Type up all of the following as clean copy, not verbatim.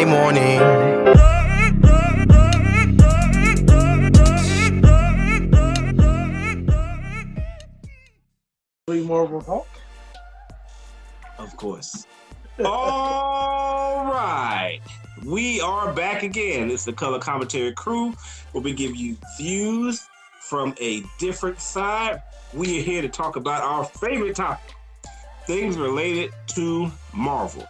Monday morning. Marvel Talk. Of course. All right. We are back again. It's the Color Commentary Crew, where we give you views from a different side. We are here to talk about our favorite topic, things related to Marvel.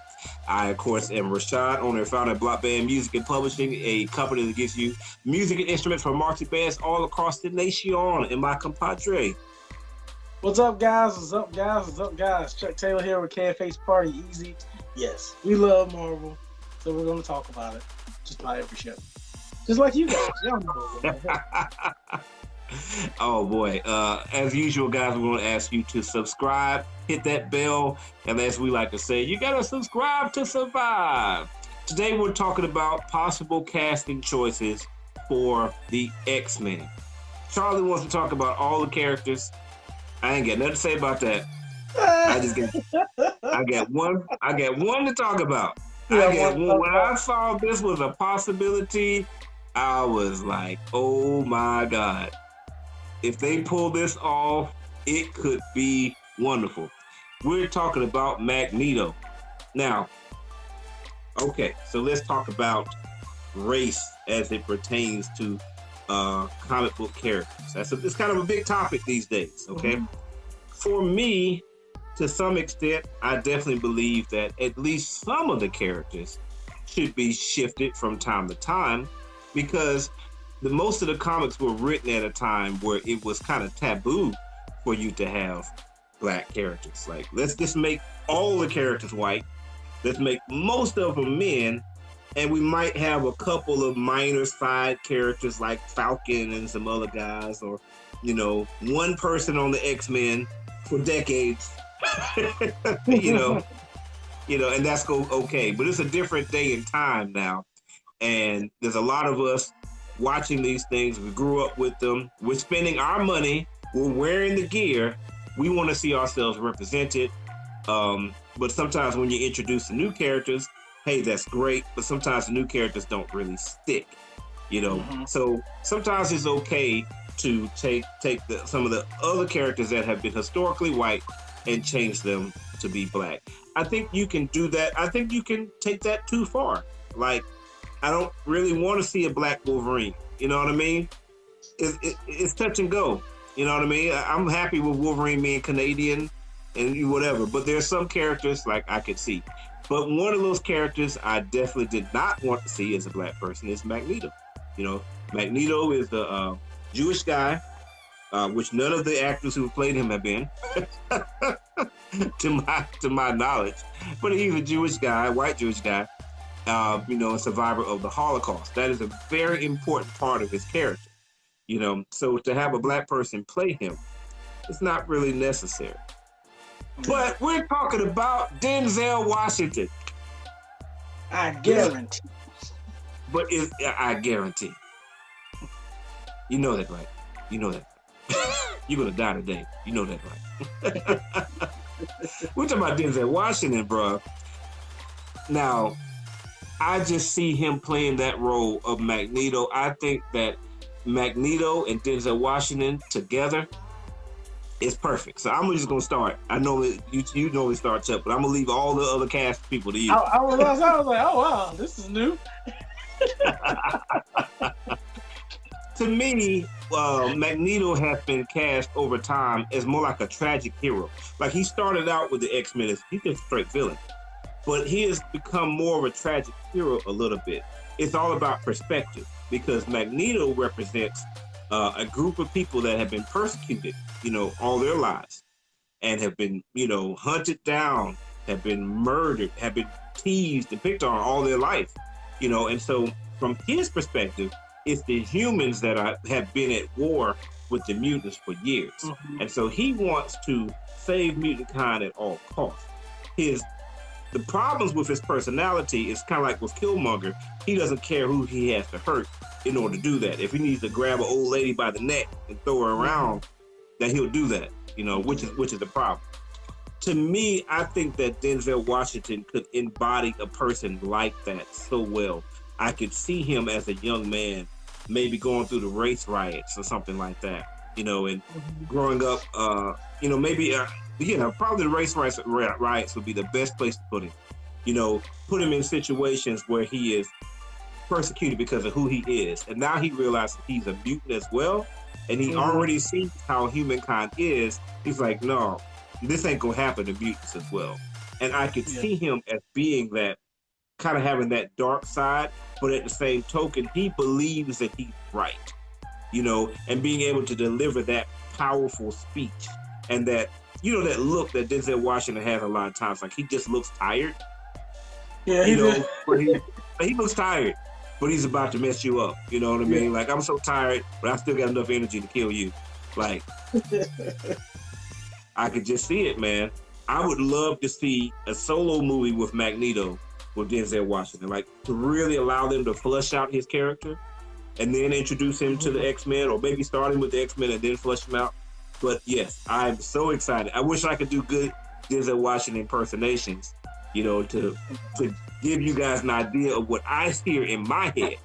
I, of course, am Rashad, owner and founder of Block Band Music and Publishing, a company that gives you music and instruments for marching bands all across the nation. And my compadre. What's up, guys? What's up, guys? What's up, guys? Chuck Taylor here with KFH Party Easy. Yes, we love Marvel, so we're going to talk about it just about every show. Just like you guys. Y'all know. Oh, boy. As usual, guys, we're going to ask you to subscribe, hit that bell, and as we like to say, you got to subscribe to survive. Today, we're talking about possible casting choices for the X-Men. Charlie wants to talk about all the characters. I ain't got nothing to say about that. I got one to talk about. When I saw this was a possibility, I was like, oh my God. If they pull this off, it could be wonderful. We're talking about Magneto. Now, okay, so let's talk about race as it pertains to comic book characters. It's kind of a big topic these days, okay? Mm-hmm. For me, to some extent, I definitely believe that at least some of the characters should be shifted from time to time, because most of the comics were written at a time where it was kind of taboo for you to have black characters. Like, let's just make all the characters white. Let's make most of them men. And we might have a couple of minor side characters like Falcon and some other guys, or, one person on the X-Men for decades, and that's okay. But it's a different day and time now. And there's a lot of us watching these things. We grew up with them. We're spending our money. We're wearing the gear. We want to see ourselves represented. But sometimes when you introduce the new characters, hey, that's great, but sometimes the new characters don't really stick, Mm-hmm. So sometimes it's okay to take some of the other characters that have been historically white and change them to be black. I think you can do that. I think you can take that too far. Like, I don't really want to see a black Wolverine. You know what I mean? It's touch and go. You know what I mean? I'm happy with Wolverine being Canadian and whatever, but there's some characters like I could see. But one of those characters I definitely did not want to see as a black person is Magneto. Magneto is the Jewish guy, which none of the actors who played him have been, to my knowledge. But he's a Jewish guy, white Jewish guy, a survivor of the Holocaust. That is a very important part of his character. So to have a black person play him, it's not really necessary. But we're talking about Denzel Washington. I guarantee. But I guarantee. You know that, right? You know that. You're going to die today. You know that, right? We're talking about Denzel Washington, bro. Now, I just see him playing that role of Magneto. I think that Magneto and Denzel Washington together is perfect. So I'm just gonna start. I know that you normally start, Chuck, but I'm gonna leave all the other cast people to you. I was like, oh wow, this is new. To me, Magneto has been cast over time as more like a tragic hero. Like, he started out with the X-Men as he's a straight villain, but he has become more of a tragic hero a little bit. It's all about perspective, because Magneto represents a group of people that have been persecuted, all their lives, and have been, hunted down, have been murdered, have been teased and picked on all their life, and so from his perspective, it's the humans that have been at war with the mutants for years. Mm-hmm. And so he wants to save mutant kind at all costs. The problems with his personality is kind of like with Killmonger. He doesn't care who he has to hurt in order to do that. If he needs to grab an old lady by the neck and throw her around, then he'll do that, which is a problem. to me, I think that Denzel Washington could embody a person like that so well. I could see him as a young man, maybe going through the race riots or something like that, and growing up, maybe, probably the race riots would be the best place to put him. Put him in situations where he is persecuted because of who he is. And now he realizes he's a mutant as well. And he already sees how humankind is. He's like, no, this ain't gonna happen to mutants as well. And I could see him as being that, kind of having that dark side, but at the same token, he believes that he's right, and being able to deliver that powerful speech and that, that look that Denzel Washington has a lot of times. Like, he just looks tired. Yeah, but he looks tired, but he's about to mess you up. You know what I mean? Like, I'm so tired, but I still got enough energy to kill you. Like, I could just see it, man. I would love to see a solo movie with Magneto with Denzel Washington, like, to really allow them to flesh out his character and then introduce him to the X-Men, or maybe starting with the X-Men and then flesh him out. But yes, I'm so excited. I wish I could do good Denzel Washington impersonations, to give you guys an idea of what I hear in my head.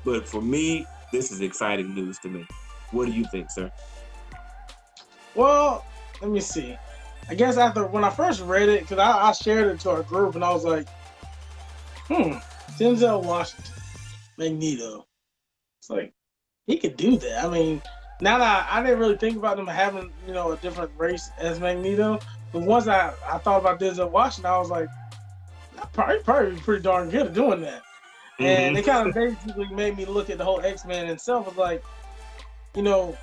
But for me, this is exciting news to me. What do you think, sir? Well, let me see. I guess when I first read it, because I shared it to our group, and I was like, Denzel Washington, Magneto. It's like, he could do that. I mean, now that I didn't really think about them having, a different race as Magneto, but once I thought about Denzel Washington, I was like, probably be pretty darn good at doing that. And it kind of basically made me look at the whole X-Men itself as like, now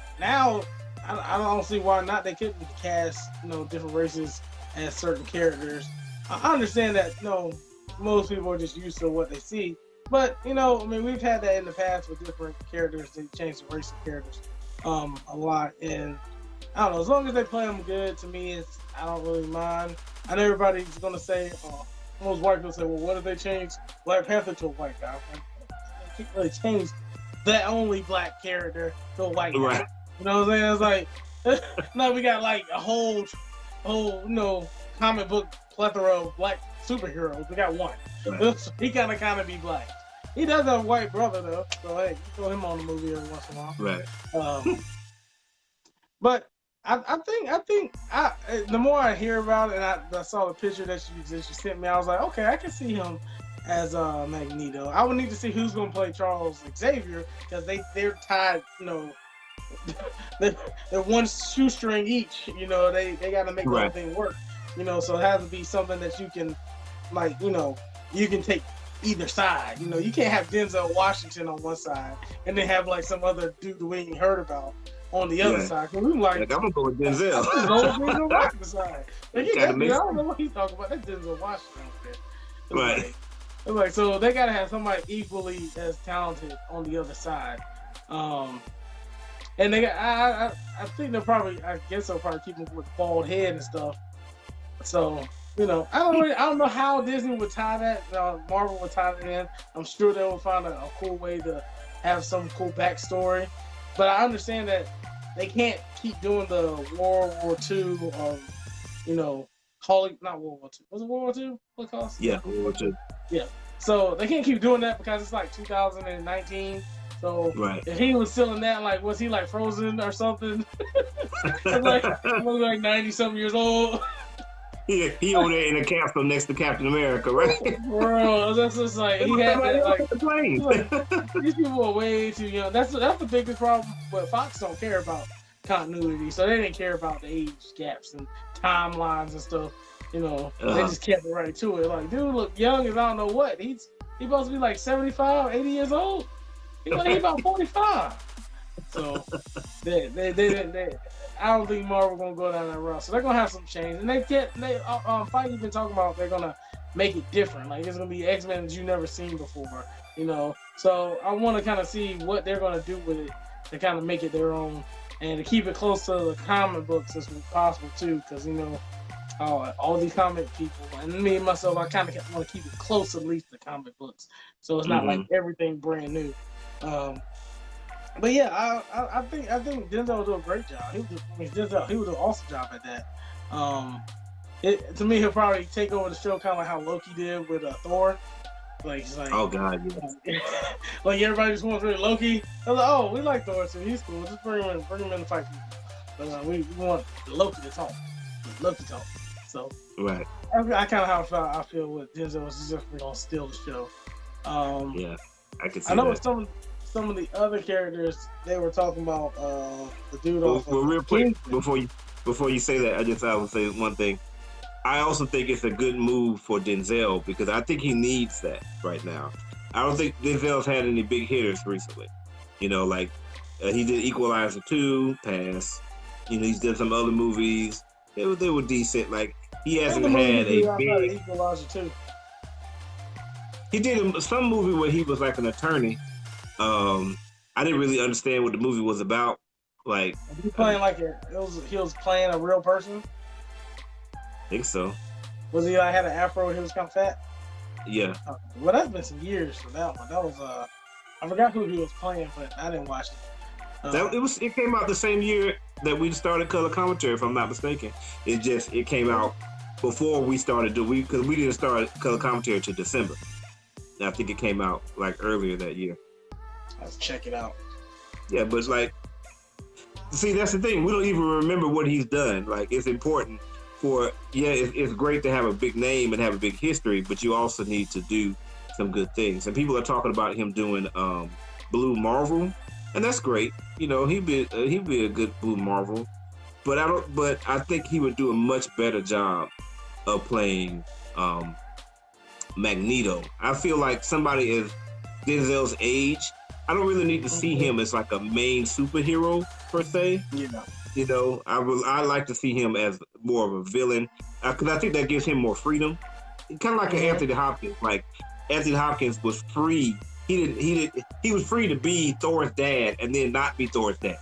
I don't see why not. They couldn't cast, different races as certain characters. I understand that, most people are just used to what they see. But, we've had that in the past with different characters. They change the race of characters a lot. And I don't know, as long as they play them good, to me, I don't really mind. I know everybody's going to say, most white people say, well, what if they change Black Panther to a white guy? They can't really change that only black character to a white guy. Right. You know what I'm saying? It's like, no, we got like a whole, comic book plethora of black superheroes. We got one. Right. So he kind of be black. He does have a white brother though, so hey, throw him on the movie every once in a while. Right. But I think the more I hear about it, and I saw the picture that you sent me, I was like, okay, I can see him as Magneto. I would need to see who's going to play Charles Xavier, because they're tied, they're one shoestring each. They got to make the whole thing work. So it has to be something that you can, like, you can take either side. You can't have Denzel Washington on one side and then have like some other dude we ain't heard about on the other side. Cause we like, I'm gonna go with Denzel. I'm gonna go with Denzel Washington side. Like, I don't know what he's talking about. That's Denzel Washington. Right. Like, so they gotta have somebody equally as talented on the other side. And they got, I think I guess they'll probably keep him with bald head and stuff. So, I don't know how Disney would tie that. Marvel would tie it in. I'm sure they will find a cool way to have some cool backstory. But I understand that they can't keep doing the World War II not World War II. Was it World War II? What cost? Yeah, World War II. Yeah. So they can't keep doing that because it's like 2019. So if he was still in that, like, was he like frozen or something? like 90-something years old. He over there in a capsule next to Captain America, right? Bro, that's just like, he had that, like, these people are way too young. That's the biggest problem. But Fox don't care about continuity, so they didn't care about the age gaps and timelines and stuff. They just kept it right to it. Like, dude, look young as I don't know what. He's supposed to be like 75, 80 years old. He's about 45. So they I don't think Marvel gonna go down that route. So they're gonna have some change, and Feige been talking about they're gonna make it different. Like, it's gonna be X-Men that you've never seen before. So I want to kind of see what they're gonna do with it to kind of make it their own, and to keep it close to the comic books as possible too, because all these comic people and me and myself, I kind of want to keep it close at least to comic books, so it's not like everything brand new. But yeah, I think Denzel will do a great job. He would do an awesome job at that. To me, he'll probably take over the show, kind of like how Loki did with Thor. Like he's like, oh god, yeah. Like everybody just wants Loki. I was like, oh, we like Thor too. He's cool. Just bring him in to fight people. But we want Loki to talk. Loki talk. So right. I kind of how I feel with Denzel is just gonna steal the show. Yeah, I can see. I know that. some of the other characters they were talking about the dude off. Well, real quick before you say that, I would say one thing. I also think it's a good move for Denzel because I think he needs that right now. I don't think Denzel's had any big hitters recently. You know, like he did Equalizer 2, pass. You know, he's done some other movies. They were decent. Like he hasn't had a big Equalizer 2. He did some movie where he was like an attorney. I didn't really understand what the movie was about. Like he playing he was playing a real person. I think so. Was he like had an afro and he was kind of fat? Yeah. Well, that's been some years for that one. That was I forgot who he was playing, but I didn't watch it. It came out the same year that we started color commentary, if I'm not mistaken. It came out before we started because we didn't start color commentary till December. I think it came out like earlier that year. Let's check it out. Yeah, but like, see, that's the thing. We don't even remember what he's done. Like, it's important. It's great to have a big name and have a big history, but you also need to do some good things. And people are talking about him doing Blue Marvel, and that's great. You know, he'd be a good Blue Marvel, but I think he would do a much better job of playing Magneto. I feel like somebody is Denzel's age. I don't really need to see him as like a main superhero per se. Yeah. You know, I like to see him as more of a villain because I think that gives him more freedom. Kind of like Anthony Hopkins. Like Anthony Hopkins was free. He was free to be Thor's dad and then not be Thor's dad.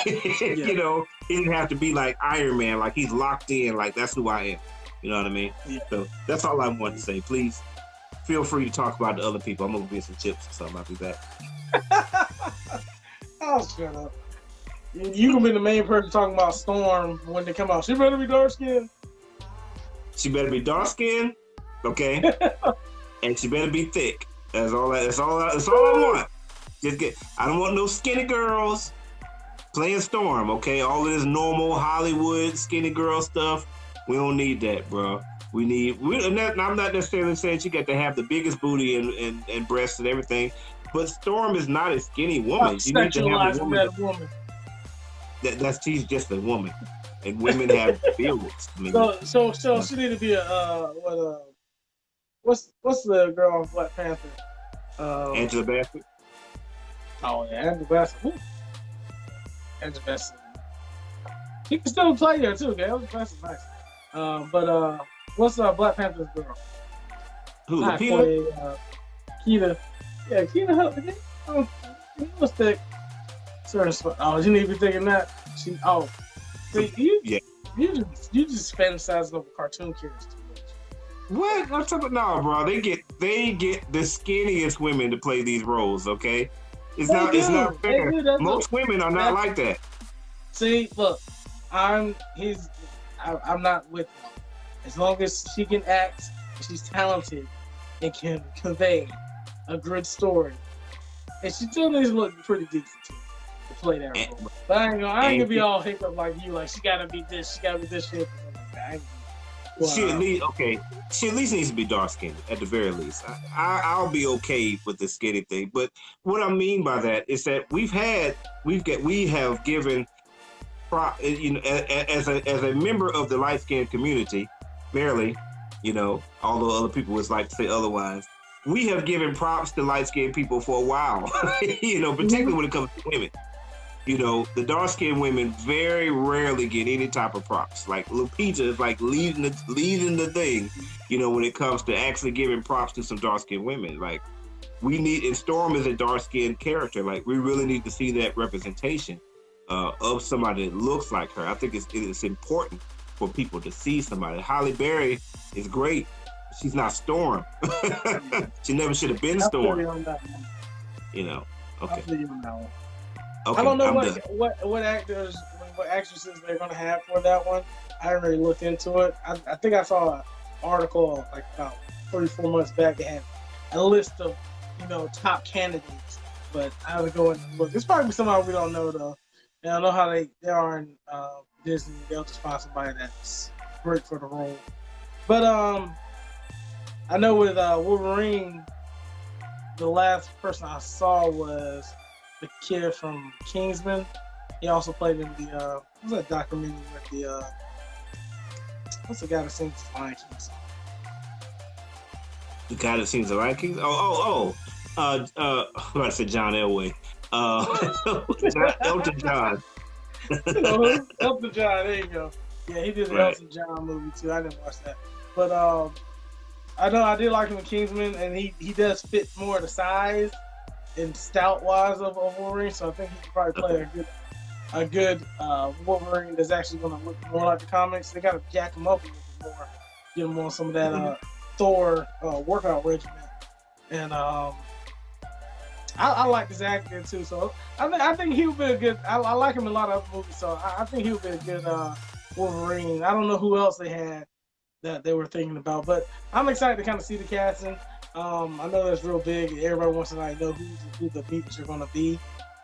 You know, he didn't have to be like Iron Man. Like he's locked in. Like that's who I am. You know what I mean? Yeah. So that's all I wanted to say. Please feel free to talk about the other people. I'm gonna get some chips or something. I'll be back. Oh, shut up. You can be the main person talking about Storm when they come out. She better be dark skinned. She better be dark skinned, okay? And she better be thick. That's all I want. I don't want no skinny girls playing Storm, okay? All of this normal Hollywood skinny girl stuff. We don't need that, bro. I'm not necessarily saying she got to have the biggest booty and breasts and everything, but Storm is not a skinny woman. You need to have a woman. She's just a woman, and women have feelings. I mean, so she need to be what's the girl on Black Panther? Angela Bassett. Oh yeah, Angela Bassett. Angela Bassett. She can still play there too. Okay, Angela Bassett's nice. But what's Black Panther's girl? Who? Keita? Keita. Yeah, Keita. He was thick. Oh, you need to be thinking that. See, you just fantasizing over cartoon characters too much. What? I'm talking about no, bro. They get the skinniest women to play these roles. Okay, it's not fair. Most women are not like that. See, look, I'm not with her. As long as she can act, she's talented, and can convey a good story, and she still needs to look pretty decent too. Play that role. But I ain't gonna be all hicked up like you. Like she gotta be this, she gotta be this shit. She at least needs to be dark skinned at the very least. I'll be okay with the skinny thing. But what I mean by that is that we have given, you know, as a member of the light skinned community, barely, you know, although other people would like to say otherwise. We have given props to light skinned people for a while, you know, particularly when it comes to women. You know, the dark-skinned women very rarely get any type of props. Like Lupita is like leading the thing, you know, when it comes to actually giving props to some dark-skinned women. Like and Storm is a dark-skinned character. Like we really need to see that representation of somebody that looks like her. I think it's important for people to see somebody. Halle Berry is great. She's not Storm. She never should have been Storm. You know. Okay. Okay, I don't know what actors, what actresses they're gonna have for that one. I haven't really looked into it. I think I saw an article like about 3-4 months back that had a list of top candidates, but I haven't go and look. It's probably somebody we don't know though. And I know how they are in Disney. They'll just find somebody that's great for the role. But I know with Wolverine, the last person I saw was the kid from Kingsman. He also played in the what's that documentary with the what's the guy that sings the Lion King song? The guy that sings the Lion King? I'm about to say John Elway. Elton John. Elton John, there you go. Yeah, he did the Elton John movie too. I didn't watch that. But I know I did like him in Kingsman, and he does fit more of the size and stout wise of Wolverine, so I think he could probably play a good Wolverine that's actually going to look more like the comics. They got to jack him up a little bit more, get him on some of that Thor workout regimen. And I like this actor too, so I think he would be a good. I like him in a lot of other movies, so I think he would be a good Wolverine. I don't know who else they had that they were thinking about, but I'm excited to kind of see the casting. I know that's real big. Everybody wants to know who the mutants are going to be,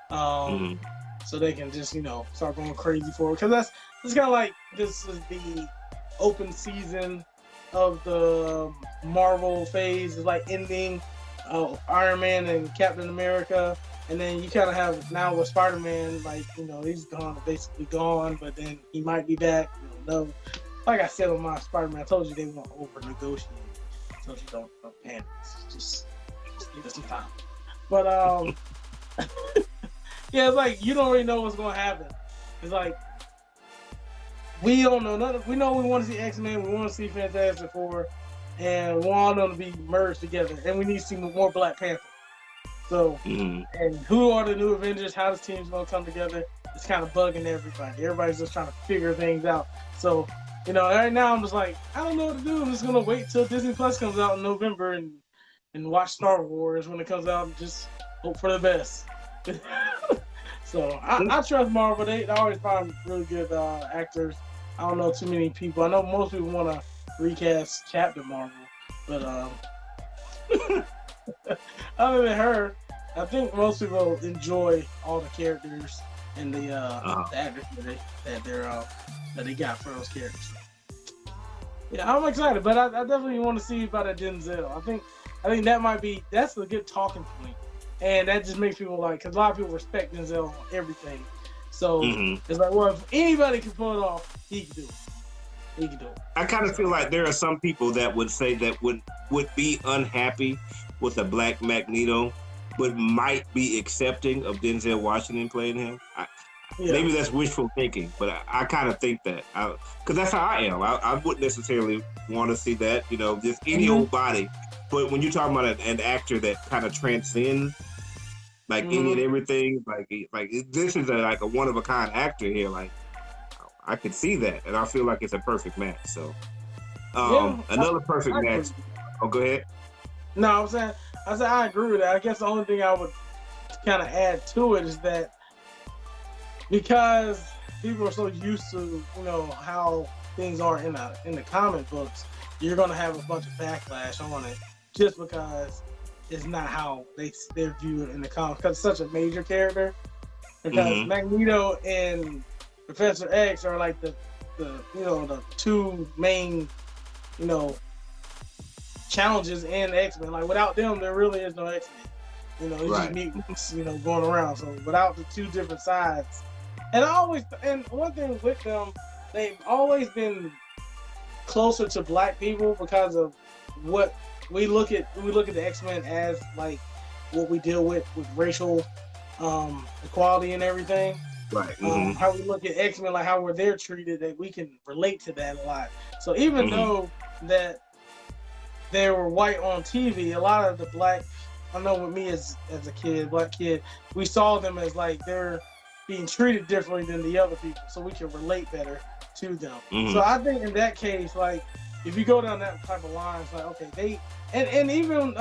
so they can just start going crazy for it. Because it's kind of like this is the open season of the Marvel phase. It's like ending Iron Man and Captain America, and then you kind of have now with Spider-Man, he's basically gone, but then he might be back. You don't know. Like I said on my Spider-Man, I told you they won't over-negotiate. I told you don't panic. Just give us some time. But yeah, it's like you don't really know what's going to happen. It's like we don't know nothing. We know we want to see X-Men, we want to see Fantastic Four, and we want them to be merged together. And we need to see more Black Panther. So, and who are the new Avengers? How this team's going to come together? It's kind of bugging everybody. Everybody's just trying to figure things out. So, right now I'm just like, I don't know what to do. I'm just going to wait till Disney Plus comes out in November and watch Star Wars when it comes out and just hope for the best. So, I trust Marvel. They always find really good actors. I don't know too many people. I know most people want to recast Captain Marvel, but other than her, I think most people enjoy all the characters and the actors that they got for those characters. Yeah, I'm excited, but I definitely want to see about that Denzel. I think that's a good talking point, and that just makes people because a lot of people respect Denzel on everything. So it's like, well, if anybody can pull it off, he can do it. He can do it. I kind of feel like there are some people that would say that would be unhappy with a Black Magneto, but might be accepting of Denzel Washington playing him. Maybe that's wishful thinking, but I kind of think that because that's how I am. I wouldn't necessarily want to see that, just any old body. But when you're talking about an actor that kind of transcends any and everything, like this is a one of a kind actor here. I could see that, and I feel like it's a perfect match. So, another perfect match. Oh, go ahead. No, I agree with that. I guess the only thing I would kind of add to it is that because people are so used to how things are in the comic books, you're gonna have a bunch of backlash on it just because it's not how they view it in the comics. Because it's such a major character. Because Magneto and Professor X are like the two main challenges in X-Men. Like without them, there really is no X-Men. It's just mutants, going around. So without the two different sides, and one thing with them, they've always been closer to Black people because of what we look at the X-Men as like what we deal with racial equality and everything. Right. How we look at X-Men, like how they're treated, that we can relate to that a lot. So even though that they were white on TV, a lot of the Black, I know with me as a kid, Black kid, we saw them as like they're being treated differently than the other people, so we can relate better to them. So I think in that case, like if you go down that type of line, it's like okay, they and even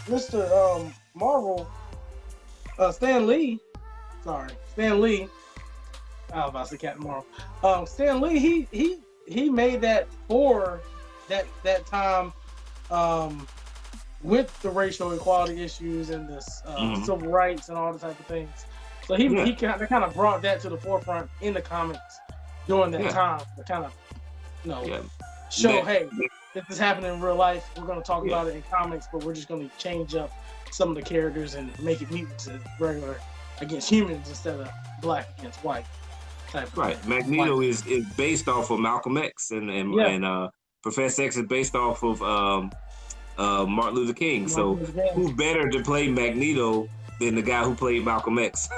Mr. Marvel, Stan Lee, I was about to say Captain Marvel. Stan Lee, he made that for that time, with the racial equality issues and the civil rights and all the type of things. So he kind of brought that to the forefront in the comics during that time to kind of show, hey, this is happening in real life. We're going to talk about it in comics, but we're just going to change up some of the characters and make it mutants and regular against humans instead of black against white. Right. Magneto is based off of Malcolm X and Professor X is based off of Martin Luther King. So who better to play Magneto than the guy who played Malcolm X?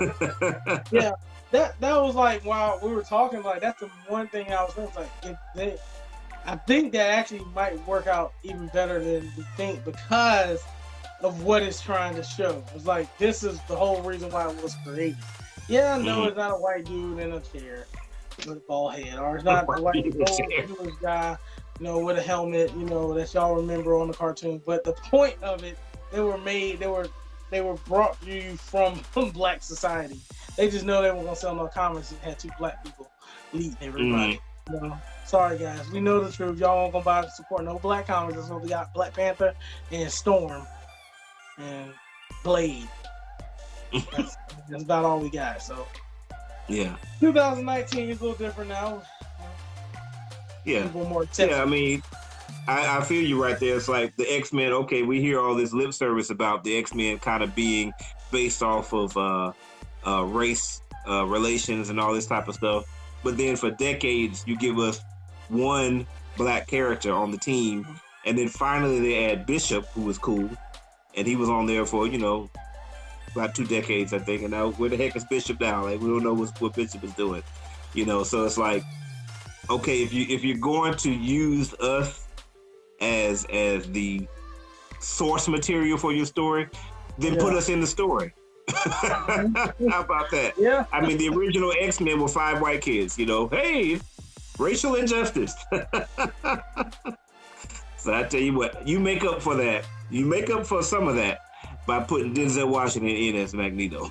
Yeah, that was like, while we were talking, like that's the one thing I was thinking, like I think that actually might work out even better than we think because of what it's trying to show. It's like, this is the whole reason why it was created. Yeah, no, it's not a white dude in a chair with a bald head, or it's not a white Jewish guy, with a helmet, that y'all remember on the cartoon. But the point of it, they were brought to you from black society. They just know they were gonna sell no comics and had two black people leading everybody. Sorry guys, we know the truth. Y'all won't gonna buy and support no black comics. That's what we got: Black Panther and Storm and Blade. That's about all we got. So 2019 is a little different now. More I mean, I feel you right there. It's like the X-Men. Okay, we hear all this lip service about the X-Men kind of being based off of race relations and all this type of stuff. But then for decades, you give us one black character on the team, and then finally they add Bishop, who was cool, and he was on there for about 2 decades, I think. And now where the heck is Bishop now? Like, we don't know what Bishop is doing, So it's like, okay, if you're going to use us as the source material for your story, then put us in the story. How about that? Yeah. I mean, the original X-Men were 5 white kids. Hey, racial injustice. So I tell you what, you make up for that. You make up for some of that by putting Denzel Washington in as Magneto.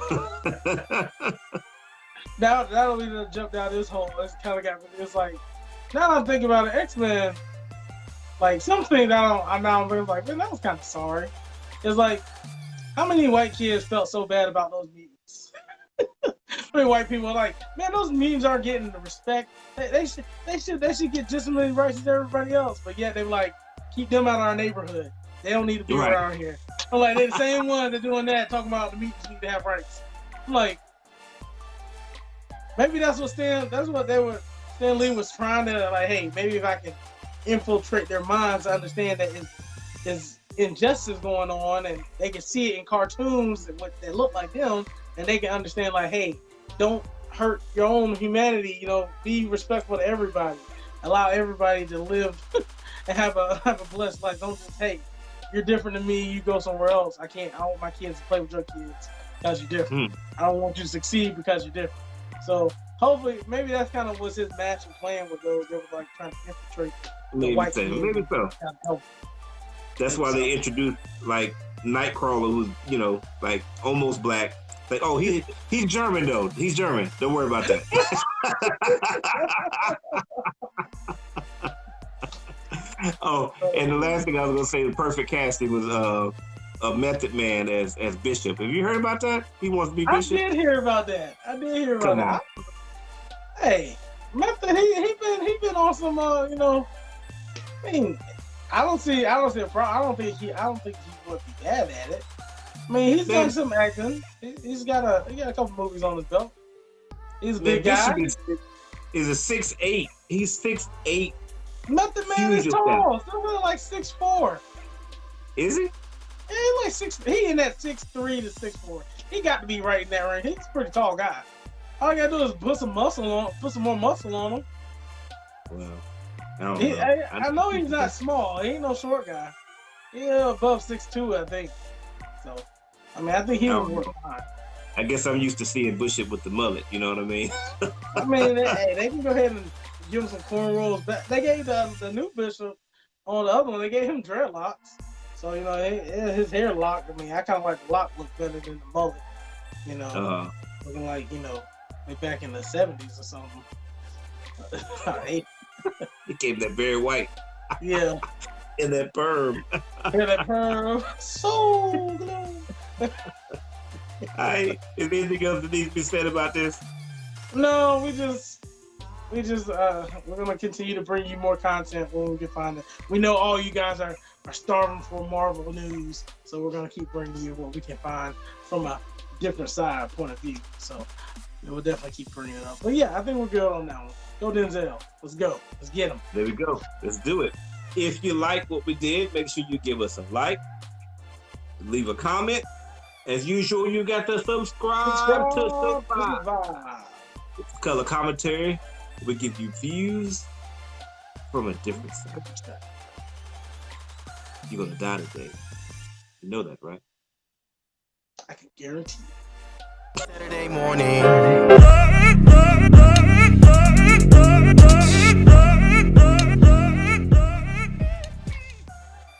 Now that'll be the jump down this hole. It's kind of got. It's like, now that I'm thinking about it, X-Men, like something I'm now like, man, that was kind of sorry. It's like, how many white kids felt so bad about those mutants? How many white people are like, man, those mutants aren't getting the respect. They should get just as many rights as everybody else. But yet they're like, keep them out of our neighborhood. They don't need to be around here. I'm like, they're the same ones that doing that, talking about the mutants need to have rights. I'm like, maybe that's what Stan Lee was trying to, like, hey, maybe if I can infiltrate their minds, understand that is injustice going on, and they can see it in cartoons that look like them, and they can understand, like, hey, don't hurt your own humanity. Be respectful to everybody. Allow everybody to live and have a blessed life. Don't just, hey, you're different than me. You go somewhere else. I want my kids to play with your kids because you're different. I don't want you to succeed because you're different. So hopefully, maybe that's kind of was his master plan with those. They were like trying to infiltrate the white community. Maybe so. That's why they introduced like Nightcrawler, who's like almost black. Like, oh, he's German though. He's German. Don't worry about that. Oh, and the last thing I was gonna say, the perfect casting was a Method Man as Bishop. Have you heard about that? He wants to be Bishop. I did hear about that. Come on. Hey, Method, he been on some I mean, I don't see a problem. I don't think he would be bad at it. I mean, he's done some acting. He's got a couple movies on his belt. He's a big guy. Bishop is a 6'8". He's 6'8". Method Man is tall. Still really like 6'4". Is he? Yeah, he's like 6. He in that 6'3" to 6'4". He got to be right in that range. He's a pretty tall guy. All you gotta do is put some more muscle on him. Well, I don't know. I know he's not small. He ain't no short guy. He's above 6'2", I think. So, I mean, I think he would work fine. I guess I'm used to seeing Bishop with the mullet. You know what I mean? I mean, they can go ahead and give him some cornrows. But they gave the new Bishop on the other one. They gave him dreadlocks. So his hair locked. I mean, I kind of like the lock look better than the mullet. Looking like like back in the 70s or something. He came that very white. Yeah. In that perm. In that perm. So glow. Is there anything else that needs to be said about this? No, we're gonna continue to bring you more content when we can find it. We know all you guys are starving for Marvel news, so we're gonna keep bringing you what we can find from a different side point of view. So we'll definitely keep bringing it up. But yeah, I think we're good on that one. Go Denzel. Let's go. Let's get him. There we go. Let's do it. If you like what we did, make sure you give us a like, leave a comment. As usual, you got to subscribe to Survive. It's color commentary. We give you views from a different side. You're gonna die today. You know that, right? I can guarantee you. Saturday morning.